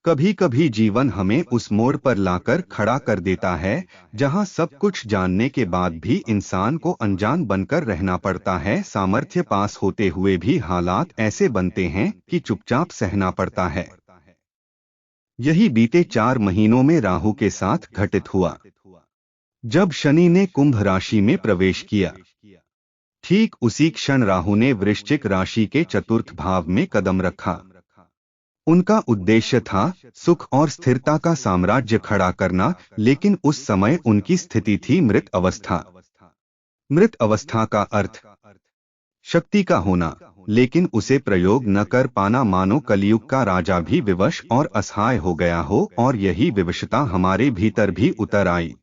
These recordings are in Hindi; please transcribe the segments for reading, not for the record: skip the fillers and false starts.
कभी कभी जीवन हमें उस मोड़ पर लाकर खड़ा कर देता है जहां सब कुछ जानने के बाद भी इंसान को अनजान बनकर रहना पड़ता है। सामर्थ्य पास होते हुए भी हालात ऐसे बनते हैं कि चुपचाप सहना पड़ता है। यही बीते 4 महीनों में राहु के साथ घटित हुआ। जब शनि ने कुंभ राशि में प्रवेश किया, ठीक उसी क्षण राहु ने वृश्चिक राशि के चतुर्थ भाव में कदम रखा। उनका उद्देश्य था सुख और स्थिरता का साम्राज्य खड़ा करना, लेकिन उस समय उनकी स्थिति थी मृत अवस्था। मृत अवस्था का अर्थ शक्ति का होना, लेकिन उसे प्रयोग न कर पाना, मानो कलयुग का राजा भी विवश और असहाय हो गया हो, और यही विवशता हमारे भीतर भी उतर आई।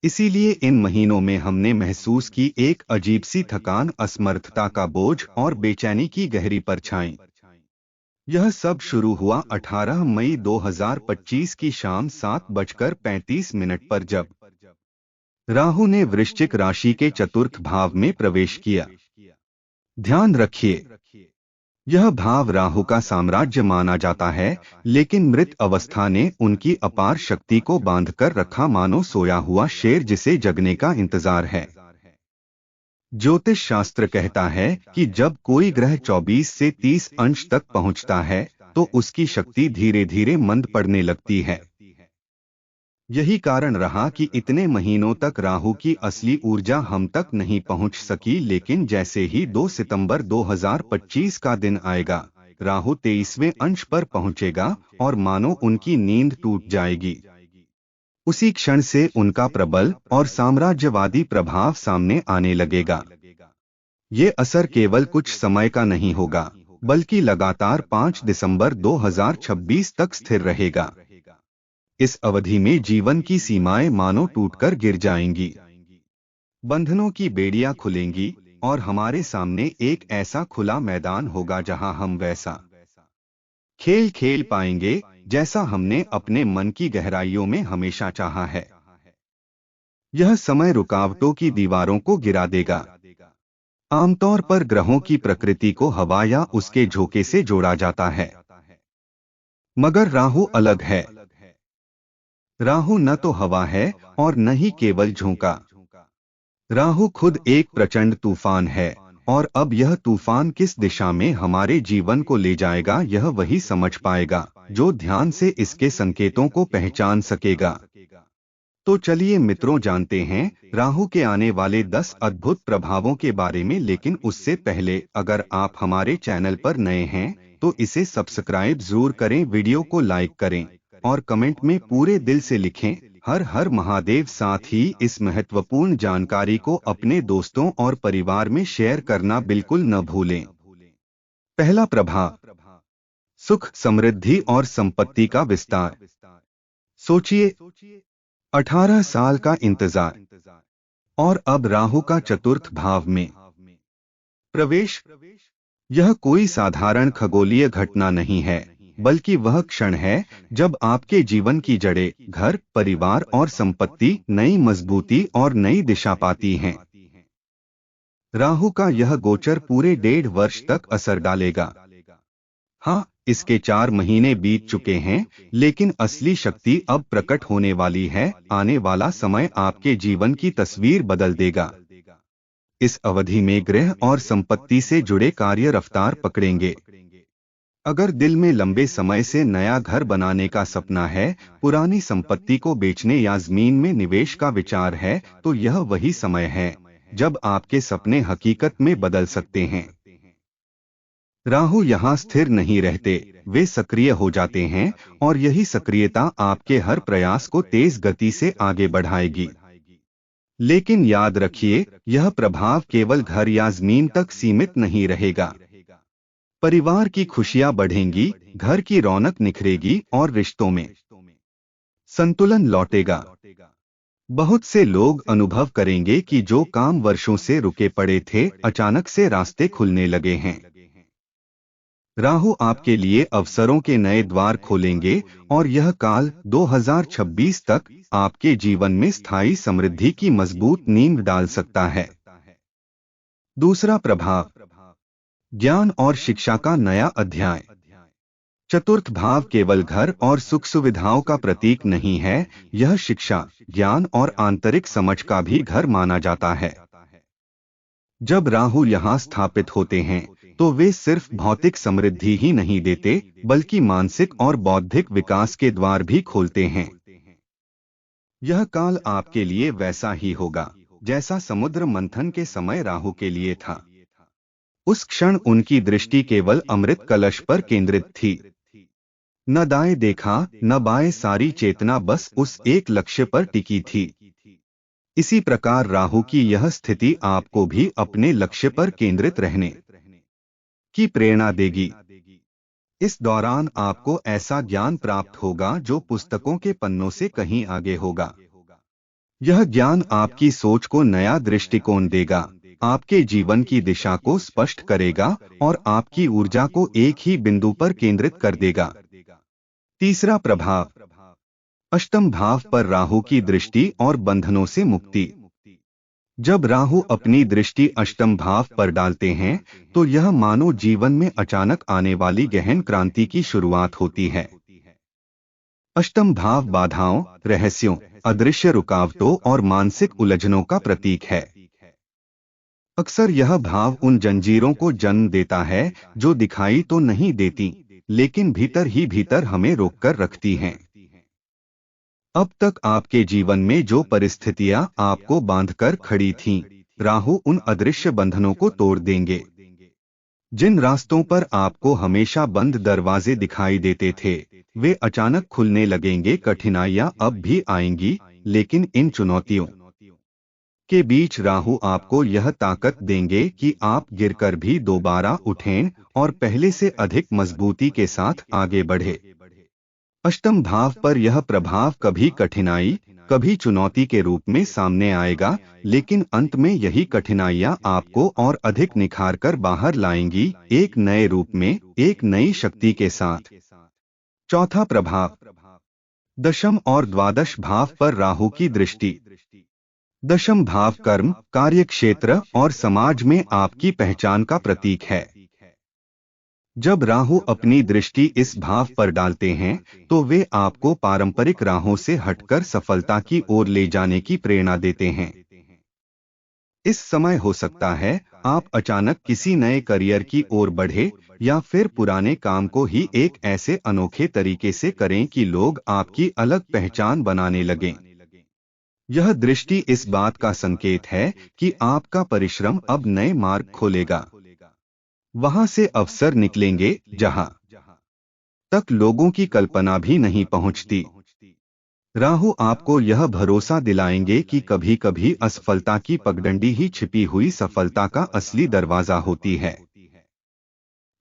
इसीलिए इन महीनों में हमने महसूस की एक अजीब सी थकान, असमर्थता का बोझ और बेचैनी की गहरी परछाई। यह सब शुरू हुआ 18 मई 2025 की शाम 7:35 पर, जब राहु ने वृश्चिक राशि के चतुर्थ भाव में प्रवेश किया। ध्यान रखिए, यह भाव राहु का साम्राज्य माना जाता है, लेकिन मृत अवस्था ने उनकी अपार शक्ति को बांधकर रखा, मानो सोया हुआ शेर जिसे जगने का इंतजार है। ज्योतिष शास्त्र कहता है कि जब कोई ग्रह 24 से 30 अंश तक पहुंचता है तो उसकी शक्ति धीरे धीरे मंद पड़ने लगती है। यही कारण रहा कि इतने महीनों तक राहु की असली ऊर्जा हम तक नहीं पहुंच सकी, लेकिन जैसे ही 2 सितंबर 2025 का दिन आएगा, राहु 23वें अंश पर पहुंचेगा और मानो उनकी नींद टूट जाएगी। उसी क्षण से उनका प्रबल और साम्राज्यवादी प्रभाव सामने आने लगेगा। ये असर केवल कुछ समय का नहीं होगा, बल्कि लगातार 5 दिसंबर 2026 तक स्थिर रहेगा। इस अवधि में जीवन की सीमाएं मानो टूटकर गिर जाएंगी, बंधनों की बेड़ियां खुलेंगी और हमारे सामने एक ऐसा खुला मैदान होगा जहां हम वैसा खेल खेल पाएंगे जैसा हमने अपने मन की गहराइयों में हमेशा चाहा है। यह समय रुकावटों की दीवारों को गिरा देगा। आमतौर पर ग्रहों की प्रकृति को हवा या उसके झोंके से जोड़ा जाता है, मगर राहु अलग है। राहु न तो हवा है और न ही केवल झोंका। राहु खुद एक प्रचंड तूफान है, और अब यह तूफान किस दिशा में हमारे जीवन को ले जाएगा, यह वही समझ पाएगा जो ध्यान से इसके संकेतों को पहचान सकेगा। तो चलिए मित्रों, जानते हैं राहु के आने वाले 10 अद्भुत प्रभावों के बारे में। लेकिन उससे पहले, अगर आप हमारे चैनल पर नए हैं तो इसे सब्सक्राइब जरूर करें, वीडियो को लाइक करें और कमेंट में पूरे दिल से लिखें हर हर महादेव। साथ ही इस महत्वपूर्ण जानकारी को अपने दोस्तों और परिवार में शेयर करना बिल्कुल न भूलें। पहला प्रभाव, सुख, समृद्धि और संपत्ति का विस्तार। सोचिए, 18 साल का इंतजार और अब राहु का चतुर्थ भाव में प्रवेश। यह कोई साधारण खगोलीय घटना नहीं है, बल्कि वह क्षण है जब आपके जीवन की जड़ें, घर, परिवार और संपत्ति नई मजबूती और नई दिशा पाती हैं। राहु का यह गोचर पूरे 1.5 वर्ष तक असर डालेगा। हाँ, इसके 4 महीने बीत चुके हैं, लेकिन असली शक्ति अब प्रकट होने वाली है। आने वाला समय आपके जीवन की तस्वीर बदल देगा। इस अवधि में ग्रह और संपत्ति से जुड़े कार्य रफ्तार पकड़ेंगे। अगर दिल में लंबे समय से नया घर बनाने का सपना है, पुरानी संपत्ति को बेचने या जमीन में निवेश का विचार है, तो यह वही समय है जब आपके सपने हकीकत में बदल सकते हैं। राहु यहाँ स्थिर नहीं रहते, वे सक्रिय हो जाते हैं, और यही सक्रियता आपके हर प्रयास को तेज गति से आगे बढ़ाएगी। लेकिन याद रखिए, यह प्रभाव केवल घर या जमीन तक सीमित नहीं रहेगा। परिवार की खुशियां बढ़ेंगी, घर की रौनक निखरेगी और रिश्तों में संतुलन लौटेगा। बहुत से लोग अनुभव करेंगे कि जो काम वर्षों से रुके पड़े थे, अचानक से रास्ते खुलने लगे हैं। राहु आपके लिए अवसरों के नए द्वार खोलेंगे, और यह काल 2026 तक आपके जीवन में स्थायी समृद्धि की मजबूत नींव डाल सकता है। दूसरा प्रभाव, ज्ञान और शिक्षा का नया अध्याय। चतुर्थ भाव केवल घर और सुख सुविधाओं का प्रतीक नहीं है, यह शिक्षा, ज्ञान और आंतरिक समझ का भी घर माना जाता है। जब राहु यहाँ स्थापित होते हैं तो वे सिर्फ भौतिक समृद्धि ही नहीं देते, बल्कि मानसिक और बौद्धिक विकास के द्वार भी खोलते हैं। यह काल आपके लिए वैसा ही होगा जैसा समुद्र मंथन के समय राहु के लिए था। उस क्षण उनकी दृष्टि केवल अमृत कलश पर केंद्रित थी। न दाएं देखा न बाएं, सारी चेतना बस उस एक लक्ष्य पर टिकी थी। इसी प्रकार राहु की यह स्थिति आपको भी अपने लक्ष्य पर केंद्रित रहने की प्रेरणा देगी। इस दौरान आपको ऐसा ज्ञान प्राप्त होगा जो पुस्तकों के पन्नों से कहीं आगे होगा। यह ज्ञान आपकी सोच को नया दृष्टिकोण देगा, आपके जीवन की दिशा को स्पष्ट करेगा और आपकी ऊर्जा को एक ही बिंदु पर केंद्रित कर देगा। तीसरा प्रभाव, अष्टम भाव पर राहु की दृष्टि और बंधनों से मुक्ति। जब राहु अपनी दृष्टि अष्टम भाव पर डालते हैं तो यह मानव जीवन में अचानक आने वाली गहन क्रांति की शुरुआत होती है। अष्टम भाव बाधाओं, रहस्यों, अदृश्य रुकावटों और मानसिक उलझनों का प्रतीक है। अक्सर यह भाव उन जंजीरों को जन्म देता है जो दिखाई तो नहीं देती, लेकिन भीतर ही भीतर हमें रोककर रखती हैं। अब तक आपके जीवन में जो परिस्थितियां आपको बांधकर खड़ी थीं, राहु उन अदृश्य बंधनों को तोड़ देंगे। जिन रास्तों पर आपको हमेशा बंद दरवाजे दिखाई देते थे, वे अचानक खुलने लगेंगे। कठिनाइयां अब भी आएंगी, लेकिन इन चुनौतियों के बीच राहु आपको यह ताकत देंगे कि आप गिरकर भी दोबारा उठें और पहले से अधिक मजबूती के साथ आगे बढ़े। अष्टम भाव पर यह प्रभाव कभी कठिनाई, कभी चुनौती के रूप में सामने आएगा, लेकिन अंत में यही कठिनाइयां आपको और अधिक निखार कर बाहर लाएंगी, एक नए रूप में, एक नई शक्ति के साथ। चौथा प्रभाव, दशम और द्वादश भाव पर राहु की दृष्टि। दशम भाव कर्म, कार्यक्षेत्र और समाज में आपकी पहचान का प्रतीक है। जब राहु अपनी दृष्टि इस भाव पर डालते हैं तो वे आपको पारंपरिक राहों से हटकर सफलता की ओर ले जाने की प्रेरणा देते हैं। इस समय हो सकता है आप अचानक किसी नए करियर की ओर बढ़े या फिर पुराने काम को ही एक ऐसे अनोखे तरीके से करें कि लोग आपकी अलग पहचान बनाने लगें। यह दृष्टि इस बात का संकेत है कि आपका परिश्रम अब नए मार्ग खोलेगा। वहां से अवसर निकलेंगे जहां तक लोगों की कल्पना भी नहीं पहुंचती। राहु आपको यह भरोसा दिलाएंगे कि कभी कभी असफलता की पगडंडी ही छिपी हुई सफलता का असली दरवाजा होती है।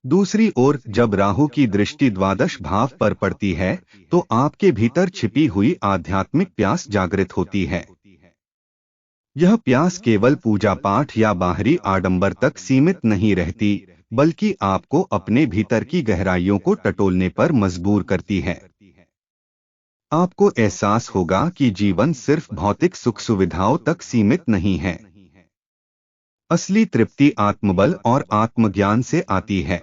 दूसरी ओर जब राहु की दृष्टि द्वादश भाव पर पड़ती है तो आपके भीतर छिपी हुई आध्यात्मिक प्यास जागृत होती है। यह प्यास केवल पूजा पाठ या बाहरी आडंबर तक सीमित नहीं रहती, बल्कि आपको अपने भीतर की गहराइयों को टटोलने पर मजबूर करती है। आपको एहसास होगा कि जीवन सिर्फ भौतिक सुख सुविधाओं तक सीमित नहीं है। असली तृप्ति आत्मबल और आत्मज्ञान से आती है।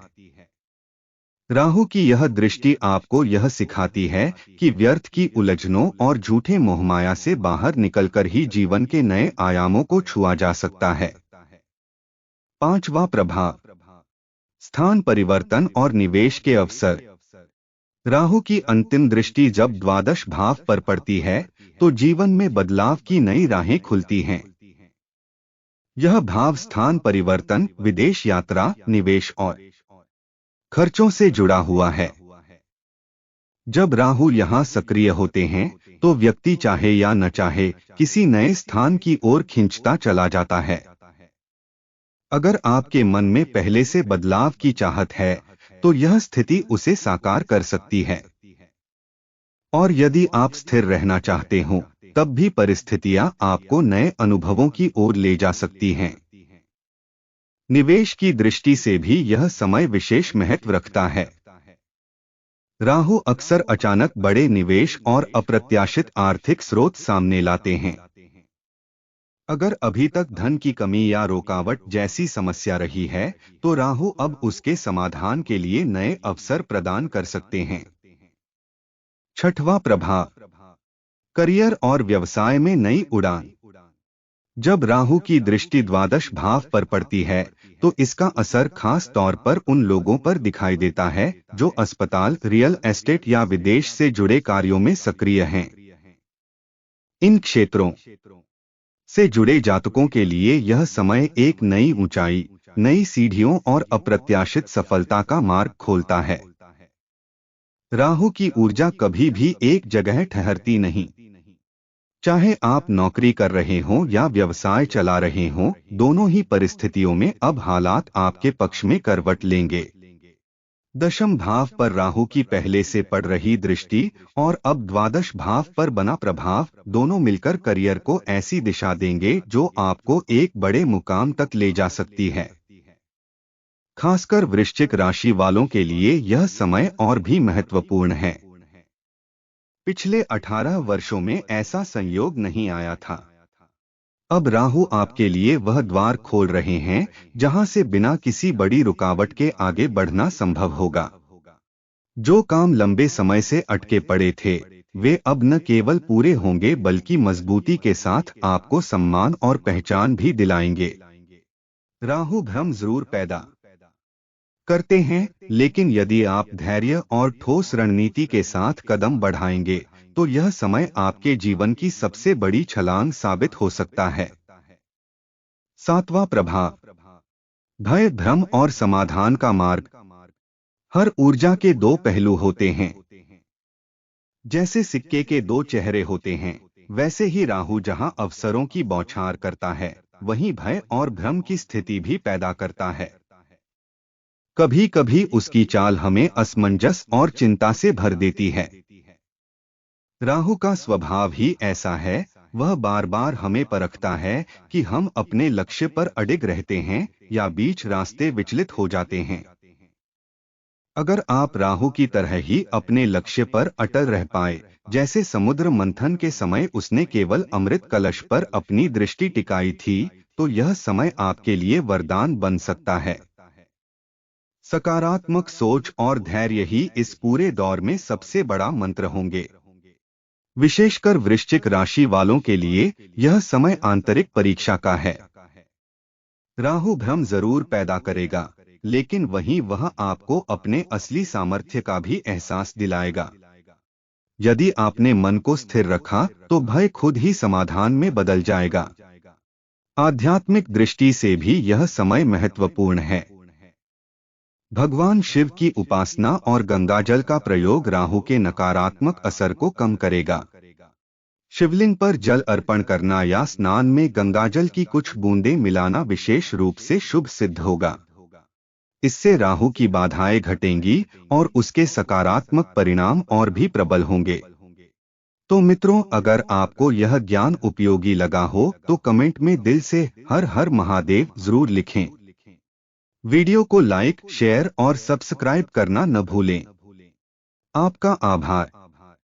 राहु की यह दृष्टि आपको यह सिखाती है कि व्यर्थ की उलझनों और झूठे मोहमाया से बाहर निकलकर ही जीवन के नए आयामों को छुआ जा सकता है। पांचवा प्रभाव, स्थान परिवर्तन और निवेश के अवसर। राहु की अंतिम दृष्टि जब द्वादश भाव पर पड़ती है तो जीवन में बदलाव की नई राहें खुलती हैं। यह भाव स्थान परिवर्तन, विदेश यात्रा, निवेश और खर्चों से जुड़ा हुआ है। जब राहु यहाँ सक्रिय होते हैं तो व्यक्ति चाहे या न चाहे किसी नए स्थान की ओर खींचता चला जाता है। अगर आपके मन में पहले से बदलाव की चाहत है तो यह स्थिति उसे साकार कर सकती है। और यदि आप स्थिर रहना चाहते हो तब भी परिस्थितियां आपको नए अनुभवों की ओर ले जा सकती हैं। निवेश की दृष्टि से भी यह समय विशेष महत्व रखता है। राहु अक्सर अचानक बड़े निवेश और अप्रत्याशित आर्थिक स्रोत सामने लाते हैं। अगर अभी तक धन की कमी या रुकावट जैसी समस्या रही है, तो राहु अब उसके समाधान के लिए नए अवसर प्रदान कर सकते हैं। छठवां प्रभाव, करियर और व्यवसाय में नई उड़ान। जब राहु की दृष्टि द्वादश भाव पर पड़ती है, तो इसका असर खास तौर पर उन लोगों पर दिखाई देता है जो अस्पताल, रियल एस्टेट या विदेश से जुड़े कार्यों में सक्रिय हैं। इन क्षेत्रों से जुड़े जातकों के लिए यह समय एक नई ऊंचाई, नई सीढ़ियों और अप्रत्याशित सफलता का मार्ग खोलता है। राहु की ऊर्जा कभी भी एक जगह ठहरती नहीं। चाहे आप नौकरी कर रहे हों या व्यवसाय चला रहे हों, दोनों ही परिस्थितियों में अब हालात आपके पक्ष में करवट लेंगे। दशम भाव पर राहु की पहले से पड़ रही दृष्टि और अब द्वादश भाव पर बना प्रभाव दोनों मिलकर करियर को ऐसी दिशा देंगे जो आपको एक बड़े मुकाम तक ले जा सकती है। खासकर वृश्चिक राशि वालों के लिए यह समय और भी महत्वपूर्ण है। पिछले 18 वर्षों में ऐसा संयोग नहीं आया था। अब राहु आपके लिए वह द्वार खोल रहे हैं जहां से बिना किसी बड़ी रुकावट के आगे बढ़ना संभव होगा। जो काम लंबे समय से अटके पड़े थे, वे अब न केवल पूरे होंगे बल्कि मजबूती के साथ आपको सम्मान और पहचान भी दिलाएंगे। राहु भ्रम जरूर पैदा करते हैं, लेकिन यदि आप धैर्य और ठोस रणनीति के साथ कदम बढ़ाएंगे, तो यह समय आपके जीवन की सबसे बड़ी छलांग साबित हो सकता है। सातवां प्रभाव, भय, भ्रम और समाधान का मार्ग। हर ऊर्जा के दो पहलू होते हैं। जैसे सिक्के के दो चेहरे होते हैं, वैसे ही राहु जहां अवसरों की बौछार करता है, वहीं भय और भ्रम की स्थिति भी पैदा करता है। कभी कभी उसकी चाल हमें असमंजस और चिंता से भर देती है। राहु का स्वभाव ही ऐसा है, वह बार बार हमें परखता है कि हम अपने लक्ष्य पर अडिग रहते हैं या बीच रास्ते विचलित हो जाते हैं। अगर आप राहु की तरह ही अपने लक्ष्य पर अटल रह पाए, जैसे समुद्र मंथन के समय उसने केवल अमृत कलश पर अपनी दृष्टि टिकाई थी, तो यह समय आपके लिए वरदान बन सकता है। सकारात्मक सोच और धैर्य ही इस पूरे दौर में सबसे बड़ा मंत्र होंगे। विशेषकर वृश्चिक राशि वालों के लिए यह समय आंतरिक परीक्षा का है। राहु भ्रम जरूर पैदा करेगा, लेकिन वहीं वह आपको अपने असली सामर्थ्य का भी एहसास दिलाएगा। यदि आपने मन को स्थिर रखा, तो भय खुद ही समाधान में बदल जाएगा। आध्यात्मिक दृष्टि से भी यह समय महत्वपूर्ण है। भगवान शिव की उपासना और गंगाजल का प्रयोग राहु के नकारात्मक असर को कम करेगा। शिवलिंग पर जल अर्पण करना या स्नान में गंगाजल की कुछ बूंदें मिलाना विशेष रूप से शुभ सिद्ध होगा। इससे राहु की बाधाएं घटेंगी और उसके सकारात्मक परिणाम और भी प्रबल होंगे। तो मित्रों, अगर आपको यह ज्ञान उपयोगी लगा हो तो कमेंट में दिल से हर हर महादेव जरूर लिखें। वीडियो को लाइक, शेयर और सब्सक्राइब करना न भूलें। आपका आभार।